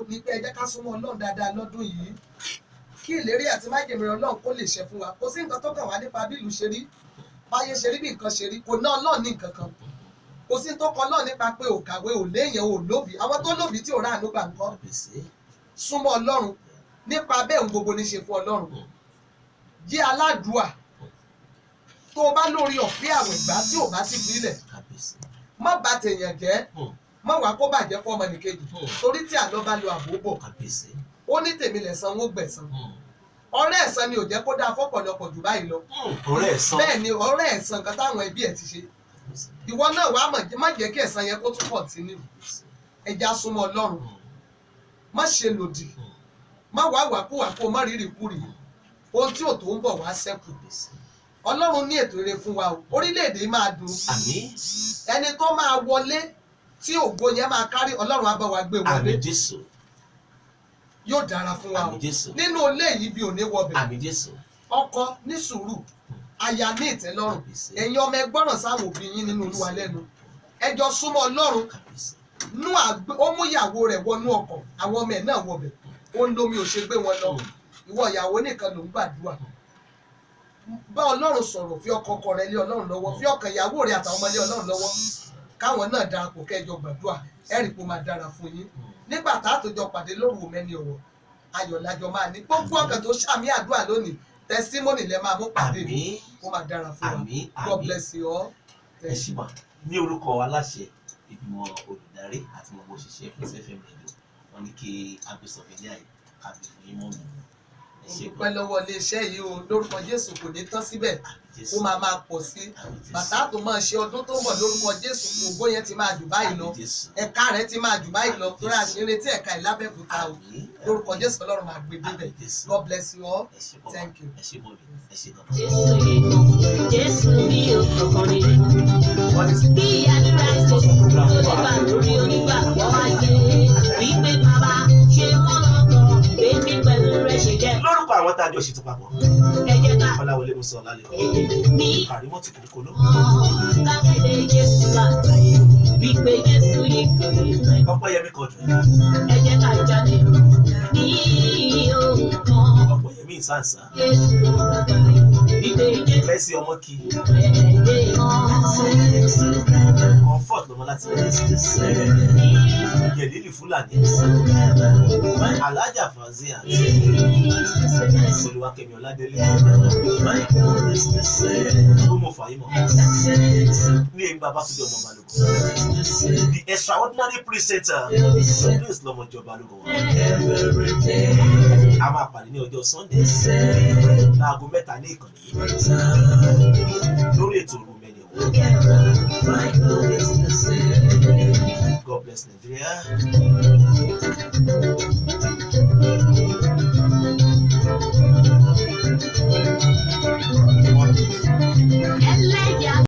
ní pé ẹ jẹ́ ká súnmọ́ Ọlọ́run dáadáa lọ́dún yìí kí ìlérí àti májèmí Ọlọ́run kó lè ṣẹ fún wa. Kò sí nǹkan tó kàn wá nípa bí ìlú ṣe rí, báyé ṣe rí, bí nǹkan ṣe rí, kò ná Ọlọ́run ní nǹkan kan. Kò sí tó kọ Ọlọ́run nípa pé ò kàwé, ò léèyàn, ò lóbi. Àwọn tó lóbi tí ò rà àánú gbà ń kọ́. Súnmọ́ Ọlọ́run nípa bẹ́ẹ̀ ohun gbogbo ní ṣe fún Ọlọ́run. Jẹ́ aládùúà. Tó o bá lórí ọ̀fẹ́ àwẹ̀ gbà tí ò bá sì fílẹ̀, má bà tèèyàn jẹ́, má wàá kó bàjẹ́ fún ọmọnìkejì, torí tí àlọ́ bá lo àbòbò ó ní tèmi lẹ̀san ó gbẹ̀san. Ọ̀rẹ́ ẹ̀san ni ò jẹ́ kó dáa fọ́pọ̀lọpọ̀ jù báyìí lọ. Bẹ́ẹ̀ ni ọ̀rẹ́ ẹ̀san kan táwọn ẹbí ẹ̀ ti ṣe, ìwọ náà wàá má jẹ́ kí ẹ̀san yẹn kó tún kọ̀ntínú. Ẹja súnmọ́ Ọlọ́run, má ṣe lòdì, má wàá wàkúwà kó má rírì kúrì, ohun tí ò tó ń bọ̀ wá ṣẹ́kù. Ọlọ́run ní ètò rere fún wa o, orílẹ̀-èdè máa dùn. Ẹni tó máa wọlé tí ògo yẹn máa kárí, Ọlọ́run á bá wa gbé wọlé. Yóò dára fún wa o. Nínú ilé yìí bí òní wọbẹ̀, ọkọ ní sùúrù, aya ní ìtẹ́lọ́rùn. Ẹ̀yin ọmọ ẹ gbọ́ràn sáwọn òbí yín nínú Olúwa lẹ́nu. Ẹ jọ súnmọ́ Ọlọ́run. Ó mú ìyàwó rẹ̀ wọnú ọkọ̀, àwọn ọmọ ẹ̀ náà wọbẹ̀. Ó ń lómi ò ṣe gbé wọn lọ. Ìwọ ìyàwó nìkan ló ń gbàdúrà. Bá Ọlọ́run sọ̀rọ̀, fi ọkọ ọkọ rẹ lé Ọlọ́run lọ́wọ́, fi ọkàn ìyàwó rẹ àtàwọn ọmọ lé Ọlọ́run lọ́wọ́. Káwọn náà darapọ̀ kẹjọ gbàdúrà, ẹ̀rì kó máa dára fún yín. Nígbà tá a tó jọ pàdé lóru mẹ́ni ọ̀rọ̀, ayọ̀ lájọ máa ní. Gbogbo ọkàn tó ṣàmì àdúrà lónìí, testimony lẹ máa mú pàdé mi, kó máa dára fún wa. God bless you all. Ẹ ṣì mà ní orúkọ aláṣẹ ìgbìmọ̀ olùdarí àti gbogbo òṣìṣẹ́ Fresh FM Radio, wọ́n ní kí agbésọ̀fẹ́ ní àyè kábí fún yín mọ́ mi. Dúpẹ́ lọ́wọ́ iléeṣẹ́ yìí o, lórúkọ Jésù kò ní tán síbẹ̀, ó máa pọ̀ sí. Bàtà tó máa ṣe ọdún tó ń bọ̀ lórúkọ Jésù, ògo yẹn ti máa jù báyìí lọ, ẹ̀ka rẹ̀ ti máa jù báyìí lọ, torí àṣírí tí ẹ̀ka ìlábẹ́kúta o, lórúkọ Jésù Ọlọ́run máa gbé débẹ̀. God bless you all. Thank you. Jésù ní òkùnkùnrin, bí àdúrà ṣe ló lè bá lórí onígbàgbọ́ ayé, wípé bàbá ṣe wọ́n lọ́kàn, bébí pẹ̀lú rẹ̀ ṣe jẹ́. Lórúkọ àwọn tá a jọ ṣètò papọ̀, Ẹ jẹ́ ká Ọláwọlé Musa Ọlálẹ́kọ̀, Kàrímọ́ ti kòkó lọ. kákéde Jésù lágbàáyé, wípé Jésù yìí kò ní ìfẹ́. Ọpẹ́yẹmí Quadri, Ẹ jẹ́ ká jáde ní ohùn kan. Ọpẹ́yẹmí Ìsáǹsá, Jésù lágbàáyé, wípé Jésù Mercy Ọmọkí, ẹ̀ẹ́dẹ̀ kan. Comfort lọmọ láti Yẹ̀lílì Fúlàní, Alájà Fazia, Olúwakẹ́mi Ọládélé, Ọmọ Fàyímọ̀, ní èyí bàbá tó jẹ́ ọmọ Balógun, the extraordinary presenter, Prince lọmọjọ Balógun. A máa pàdé ní ọjọ́ Sunday láago 3 ní ìkànnì yìí lórí ètò òru mẹ́ni ọ̀wọ́. God bless Nigeria.